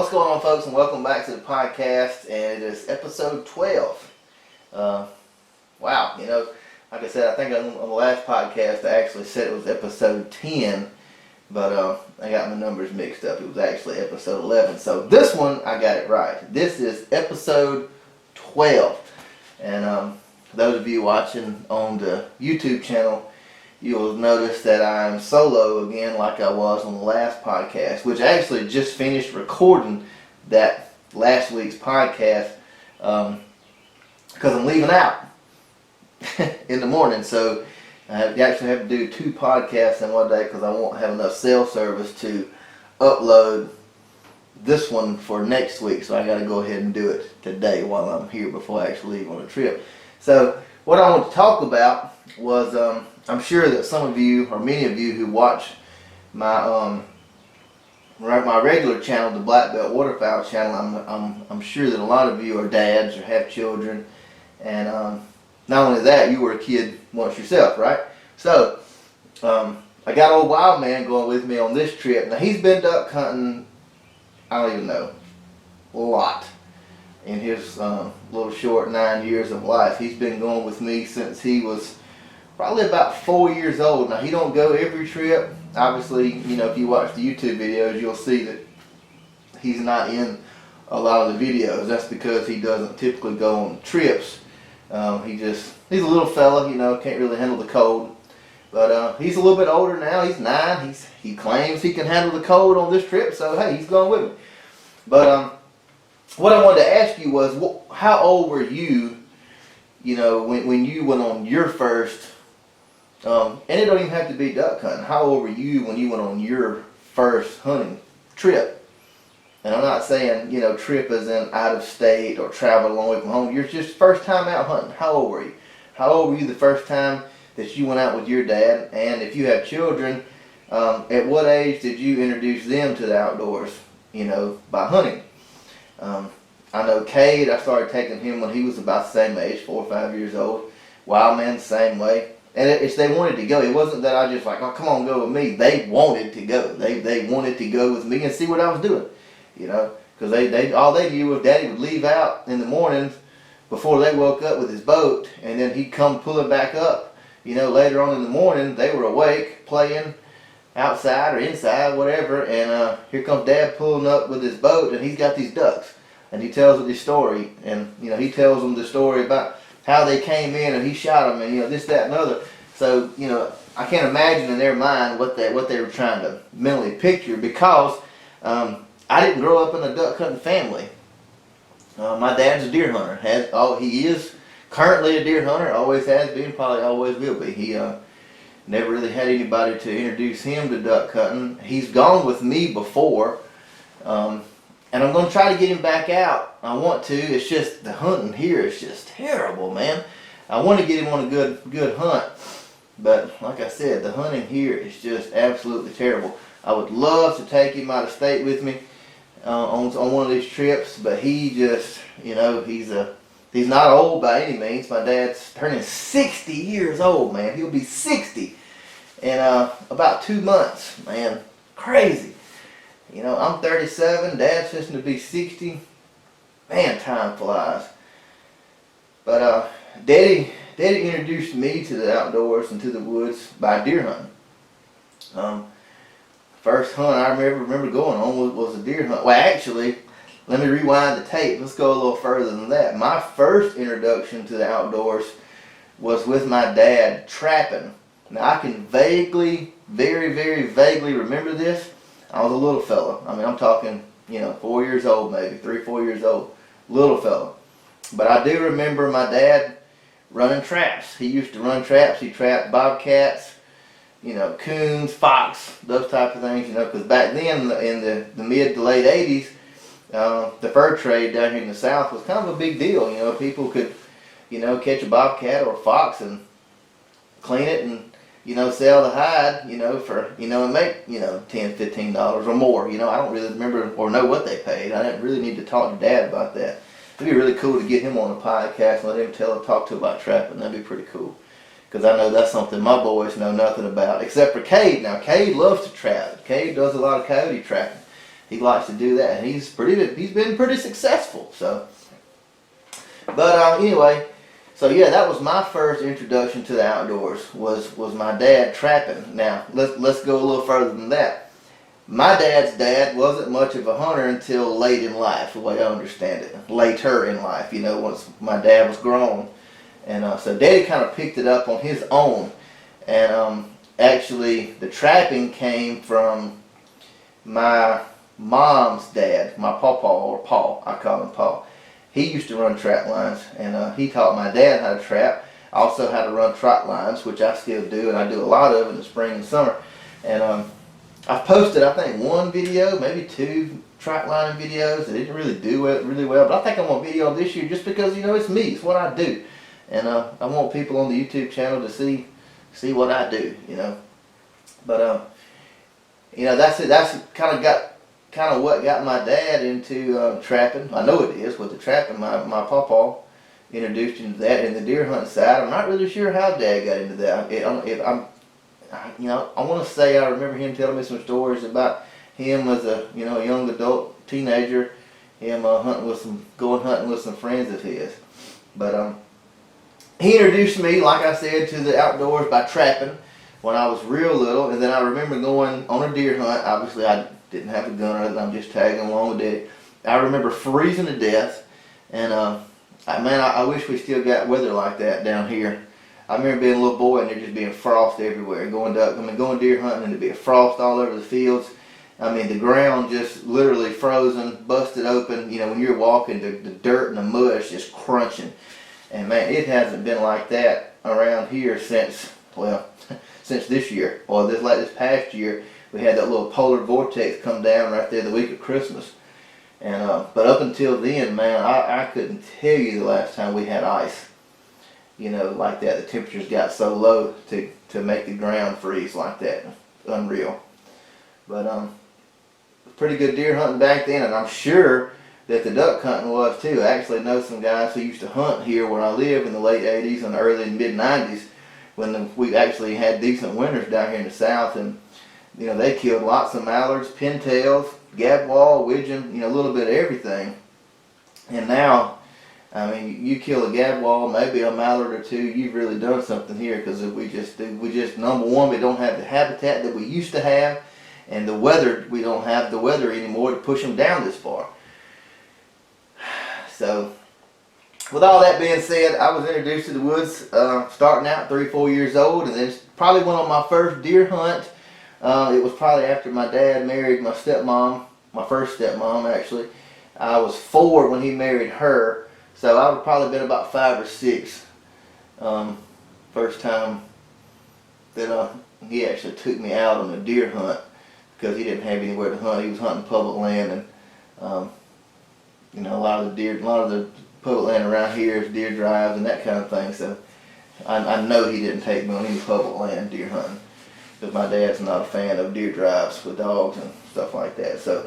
What's going on, folks, and welcome back to the podcast, and it is episode 12. Wow, like I said, I think on the last podcast I actually said it was episode 10, but I got my numbers mixed up. It was actually episode 11, so this one I got it right. This is episode 12, and those of you watching on the YouTube channel, you'll notice that I'm solo again like I was on the last podcast, which I actually just finished recording that last week's podcast because I'm leaving out in the morning. So I actually have to do 2 podcasts in one day because I won't have enough cell service to upload this one for next week. So I got to go ahead and do it today while I'm here before I actually leave on a trip. So what I want to talk about was I'm sure that some of you, or many of you who watch my my regular channel, the Black Belt Waterfowl channel, I'm sure that a lot of you are dads or have children, and not only that, you were a kid once yourself, right? So I got old Wild Man going with me on this trip. Now he's been duck hunting, I don't even know, a lot in his little short 9 years of life. He's been going with me since he was probably about 4 years old. Now he don't go every trip. Obviously, if you watch the YouTube videos, you'll see that he's not in a lot of the videos. That's because he doesn't typically go on trips. He's a little fella, can't really handle the cold. But he's a little bit older now. He's 9. He claims he can handle the cold on this trip, so hey, he's going with me. But what I wanted to ask you was, how old were you, when you went on your first, and it don't even have to be duck hunting. How old were you when you went on your first hunting trip? And I'm not saying, trip as in out of state or travel a long way from home. You're just first time out hunting. How old were you? How old were you the first time that you went out with your dad? And if you have children, at what age did you introduce them to the outdoors, by hunting? I know Cade, I started taking him when he was about the same age, 4 or 5 years old. Wild Man the same way. And it's they wanted to go. It wasn't that I just like, oh, come on, go with me. They wanted to go. They wanted to go with me and see what I was doing, because they all they knew was Daddy would leave out in the mornings before they woke up with his boat, and then he'd come pulling back up, later on in the morning. They were awake, playing outside or inside, whatever, and here comes Dad pulling up with his boat, and he's got these ducks, and he tells them this story, and he tells them the story about how they came in and he shot them, and this, that, and other. So I can't imagine in their mind what they were trying to mentally picture, because I didn't grow up in a duck hunting family. My dad's a deer hunter. He is currently a deer hunter. Always has been. Probably always will be. He never really had anybody to introduce him to duck hunting. He's gone with me before, and I'm going to try to get him back out. I want to. It's just the hunting here is just terrible, man. I want to get him on a good hunt, but like I said, the hunting here is just absolutely terrible. I would love to take him out of state with me on one of these trips, but he just, he's not old by any means. My dad's turning 60 years old, man. He'll be 60 in about 2 months, man. Crazy. I'm 37. Dad's just to be 60. Man, time flies. But Daddy introduced me to the outdoors and to the woods by deer hunting. First hunt I remember going on was a deer hunt. Well, actually, let me rewind the tape. Let's go a little further than that. My first introduction to the outdoors was with my dad trapping. Now, I can vaguely, very, very vaguely remember this. I was a little fella. I mean, I'm talking, 4 years old, maybe 3, 4 years old, little fella. But I do remember my dad running traps. He used to run traps. He trapped bobcats, coons, fox, those type of things, because back then in the mid to late 80s, the fur trade down here in the South was kind of a big deal. People could, catch a bobcat or a fox and clean it and, sell the hide, for, and make, $10, $15 or more. I don't really remember or know what they paid. I didn't really need to talk to Dad about that. It'd be really cool to get him on a podcast and let him talk to about trapping. That'd be pretty cool. Because I know that's something my boys know nothing about, except for Cade. Now, Cade loves to trap. Cade does a lot of coyote trapping. he likes to do that, and he's been pretty successful. So, but anyway, so yeah, that was my first introduction to the outdoors. Was my dad trapping. Now let's go a little further than that. My dad's dad wasn't much of a hunter until late in life, the way I understand it. Later in life, once my dad was grown, and so Daddy kind of picked it up on his own, and actually the trapping came from my mom's dad, my pawpaw, or Paul, I call him Paul. He used to run trap lines, and he taught my dad how to trap. Also how to run trot lines, which I still do, and I do a lot of in the spring and summer. And I've posted, I think, one video, maybe two trot lining videos that didn't really do it really well. But I think I'm going to video this year just because, it's me. It's what I do. And I want people on the YouTube channel to see what I do, But, that's it. That's kind of what got my dad into trapping. I know it is with the trapping. My pawpaw introduced him to that, and the deer hunting side. I'm not really sure how Dad got into that. I want to say I remember him telling me some stories about him as a young adult teenager, him going hunting with some friends of his. But he introduced me, like I said, to the outdoors by trapping when I was real little, and then I remember going on a deer hunt. Obviously, I didn't have a gun or anything. I'm just tagging along with Daddy. I remember freezing to death, and I wish we still got weather like that down here. I remember being a little boy and there just being frost everywhere. Going deer hunting and there'd be frost all over the fields. I mean, the ground just literally frozen, busted open. When you're walking, the dirt and the mud is just crunching. And man, it hasn't been like that around here since this year. Or this past year, we had that little polar vortex come down right there the week of Christmas. And but up until then, man, I couldn't tell you the last time we had ice. Like that. The temperatures got so low to make the ground freeze like that. Unreal. But pretty good deer hunting back then, and I'm sure that the duck hunting was too. I actually know some guys who used to hunt here where I live in the late 80s and early and mid 90s when we actually had decent winters down here in the south, and they killed lots of mallards, pintails, gadwall, widgeon, a little bit of everything. And now, I mean, you kill a gadwall, maybe a mallard or two, you've really done something here, because we just number one, we don't have the habitat that we used to have, and we don't have the weather anymore to push them down this far. So, with all that being said, I was introduced to the woods starting out 3-4 years old, and then probably went on my first deer hunt. It was probably after my dad married my stepmom, my first stepmom actually. I was 4 when he married her. So I would probably been about 5 or 6. First time that he actually took me out on a deer hunt, because he didn't have anywhere to hunt. He was hunting public land, and a lot of the public land around here is deer drives and that kind of thing. So I know he didn't take me on any public land deer hunting, because my dad's not a fan of deer drives with dogs and stuff like that. So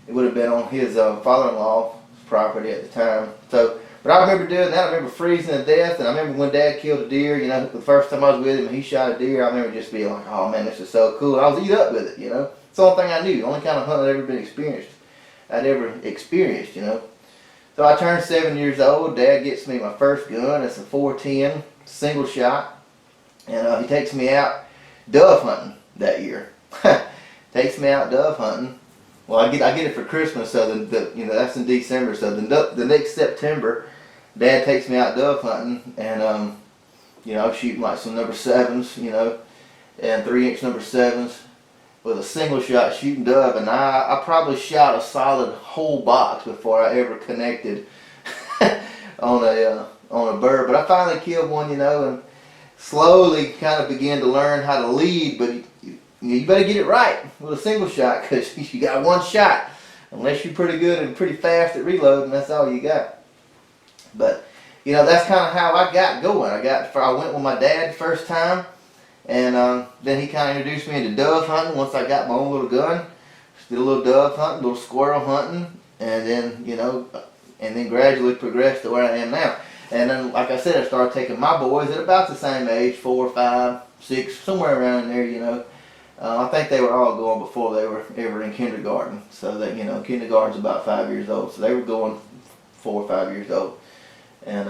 it would have been on his father-in-law property at the time. So, but I remember doing that. I remember freezing to death, and I remember when Dad killed a deer. The first time I was with him and he shot a deer, I remember just being like, "Oh man, this is so cool!" And I was eat up with it. It's the only thing I knew. The only kind of hunt I'd ever experienced. So I turned 7 years old. Dad gets me my first gun. It's a 410 single shot, and he takes me out dove hunting that year. Takes me out dove hunting. Well, I get it for Christmas, so that's in December. So the next September, Dad takes me out dove hunting, and I'm shooting like some number 7s, and 3-inch number 7s with a single shot shooting dove, and I probably shot a solid whole box before I ever connected on a bird. But I finally killed one, and slowly kind of began to learn how to lead, but you better get it right with a single shot, because you got one shot. Unless you're pretty good and pretty fast at reloading, that's all you got. But, that's kind of how I got going. I went with my dad the first time, and then he kind of introduced me into dove hunting once I got my own little gun. Did a little dove hunting, a little squirrel hunting, and then gradually progressed to where I am now. And then, like I said, I started taking my boys at about the same age, 4, 5, 6, somewhere around there, I think they were all going before they were ever in kindergarten. So that, kindergarten's about 5 years old. So they were going 4 or 5 years old. And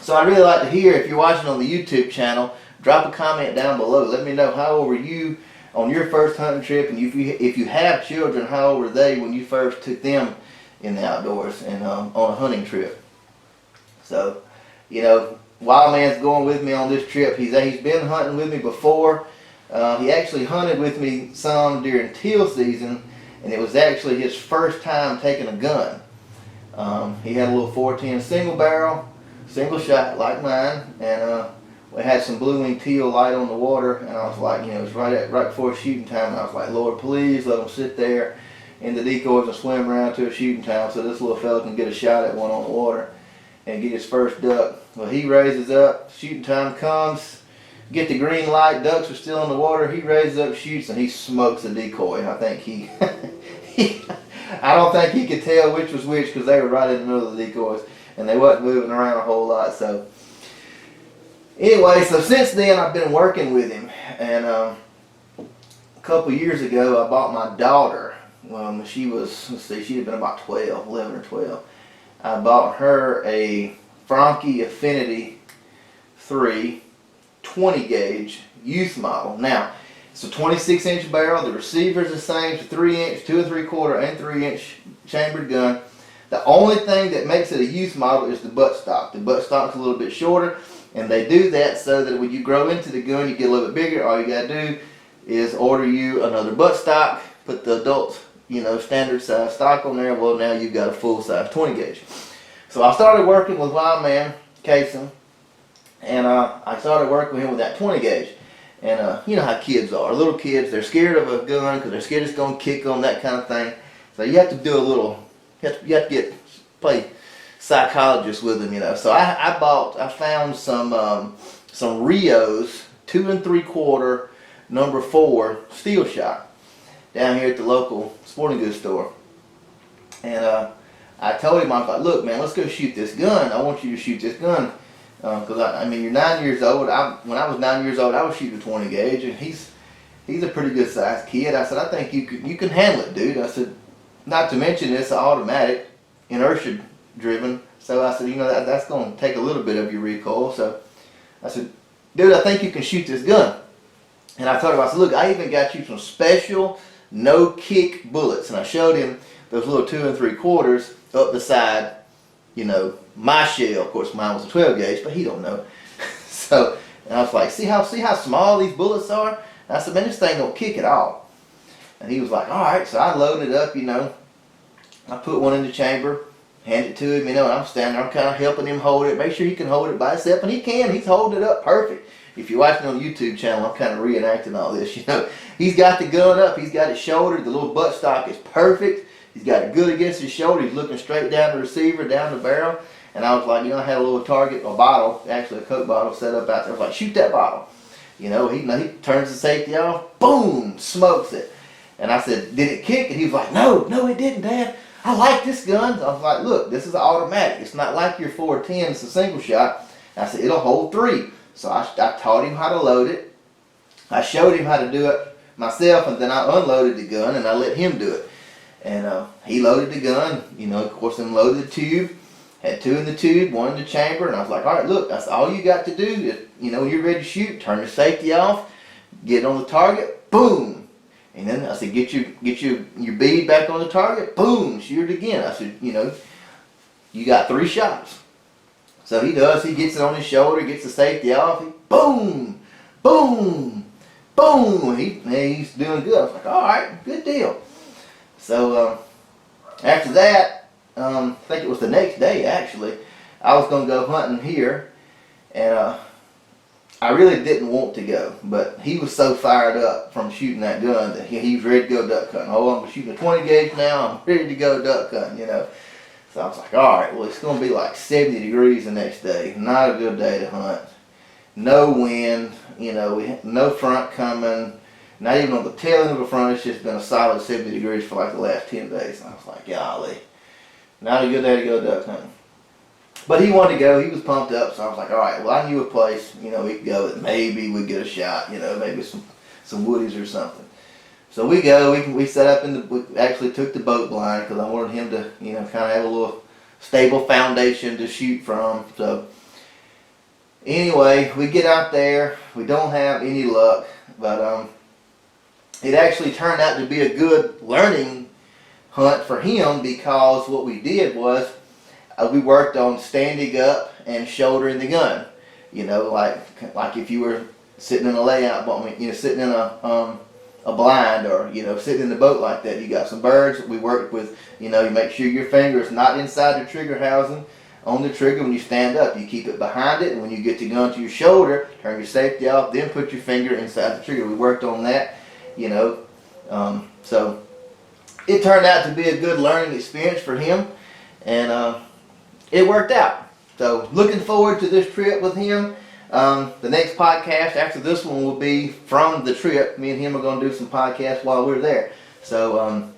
so I'd really like to hear, if you're watching on the YouTube channel, drop a comment down below. Let me know, how old were you on your first hunting trip, and if you have children, how old were they when you first took them in the outdoors and on a hunting trip. So, Wild Man's going with me on this trip. He's been hunting with me before. He actually hunted with me some during teal season, and it was actually his first time taking a gun. He had a little 410 single barrel, single shot like mine, and we had some blue wing teal light on the water, and I was like, it was right before shooting time, and I was like, Lord, please let them sit there in the decoys and swim around to a shooting time so this little fella can get a shot at one on the water and get his first duck. Well, he raises up, shooting time comes, get the green light, ducks are still in the water, he raises up, shoots, and he smokes the decoy. I think I don't think he could tell which was which because they were right in the middle of the decoys and they wasn't moving around a whole lot. So anyway, so since then I've been working with him, and a couple years ago I bought my daughter, she had been about 11 or 12. I bought her a Franke Affinity 3 20 gauge youth model. Now, it's a 26-inch barrel. The receiver's the same. It's a 3-inch, 2 3/4, and 3-inch chambered gun. The only thing that makes it a youth model is the buttstock. The buttstock's a little bit shorter, and they do that so that when you grow into the gun, you get a little bit bigger. All you gotta do is order you another buttstock, put the adult, standard size stock on there. Well, now you've got a full size 20 gauge. So I started working with Wild Man Casey, and I started working with him with that 20 gauge. And you know how kids are. Little kids, they're scared of a gun because they're scared it's going to kick them, that kind of thing. So you have to do a little, you have to play psychologist with them, So I found some Rios 2 3/4 number 4 steel shot down here at the local sporting goods store. And I told him, I was like, look, man, let's go shoot this gun. I want you to shoot this gun. Because you're 9 years old. When I was 9 years old, I was shooting a 20 gauge, and he's a pretty good sized kid. I said, I think you can handle it, dude. I said, not to mention it's automatic, inertia driven. So I said, that's going to take a little bit of your recoil. So I said, dude, I think you can shoot this gun. And I told him, I said, look, I even got you some special no kick bullets, and I showed him those little 2 3/4 up the side. My shell, of course, mine was a 12 gauge, but he don't know. So, and I was like, see how small these bullets are? And I said, man, this thing don't kick at all. And he was like, all right. So I loaded it up, I put one in the chamber, handed it to him, and I'm standing there, I'm kind of helping him hold it, make sure he can hold it by himself, and he can. He's holding it up perfect. If you're watching on the YouTube channel, I'm kind of reenacting all this, He's got the gun up, he's got it shouldered, the little buttstock is perfect. He's got it good against his shoulder. He's looking straight down the receiver, down the barrel. And I was like, I had a little target, a bottle, actually a Coke bottle set up out there. I was like, shoot that bottle. He turns the safety off, boom, smokes it. And I said, did it kick? And he was like, no, it didn't, Dad. I like this gun. I was like, look, this is automatic. It's not like your 410, it's a single shot. And I said, it'll hold 3. So I taught him how to load it. I showed him how to do it myself, and then I unloaded the gun and I let him do it. And he loaded the gun, of course, then loaded the tube, had 2 in the tube, 1 in the chamber, and I was like, all right, look, that's all you got to do is, when you're ready to shoot, turn the safety off, get on the target, boom. And then I said, get your bead back on the target, boom, shoot it again. I said, you got 3 shots. So he does, he gets it on his shoulder, gets the safety off, boom, boom, boom. He's doing good. I was like, all right, good deal. So after that, I think it was the next day actually, I was going to go hunting here, and I really didn't want to go, but he was so fired up from shooting that gun that he was ready to go duck hunting. Oh, I'm shooting a 20 gauge now, I'm ready to go duck hunting, So I was like, all right, well, it's going to be like 70 degrees the next day. Not a good day to hunt. No wind, we had no front coming. Not even on the tail end of the front, it's just been a solid 70 degrees for like the last 10 days. And I was like, golly, not a good day to go duck hunting. But he wanted to go, he was pumped up, so I was like, all right, well, I knew a place, we could go that maybe we'd get a shot, maybe some some woodies or something. So we go, we set up we actually took the boat blind because I wanted him to, kind of have a little stable foundation to shoot from. So anyway, we get out there, we don't have any luck, but it actually turned out to be a good learning hunt for him, because what we did was we worked on standing up and shouldering the gun. Like if you were sitting in a layout, sitting in a blind, or sitting in the boat like that. You got some birds. We worked with, you make sure your finger is not inside the trigger housing on the trigger when you stand up. You keep it behind it, and when you get the gun to your shoulder, turn your safety off, then put your finger inside the trigger. We worked on that, so it turned out to be a good learning experience for him, and it worked out. So looking forward to this trip with him. The next podcast after this one will be from the trip. Me and him are going to do some podcasts while we're there. So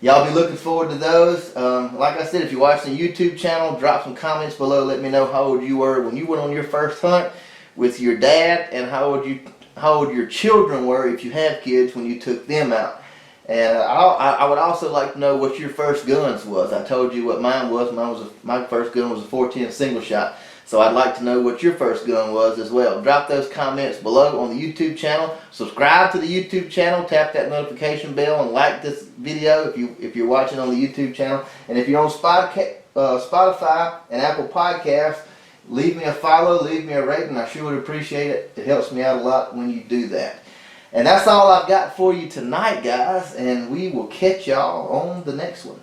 y'all be looking forward to those. Like I said, if you're watching the YouTube channel, drop some comments below. Let me know how old you were when you went on your first hunt with your dad, and how old your children were, if you have kids, when you took them out. And I would also like to know what your first guns was. I told you what mine was. My first gun was a 410 single shot. So I'd like to know what your first gun was as well. Drop those comments below on the YouTube channel. Subscribe to the YouTube channel. Tap that notification bell and like this video if you're watching on the YouTube channel. And if you're on Spotify and Apple Podcasts, leave me a follow, leave me a rating. I sure would appreciate it. It helps me out a lot when you do that. And that's all I've got for you tonight, guys. And we will catch y'all on the next one.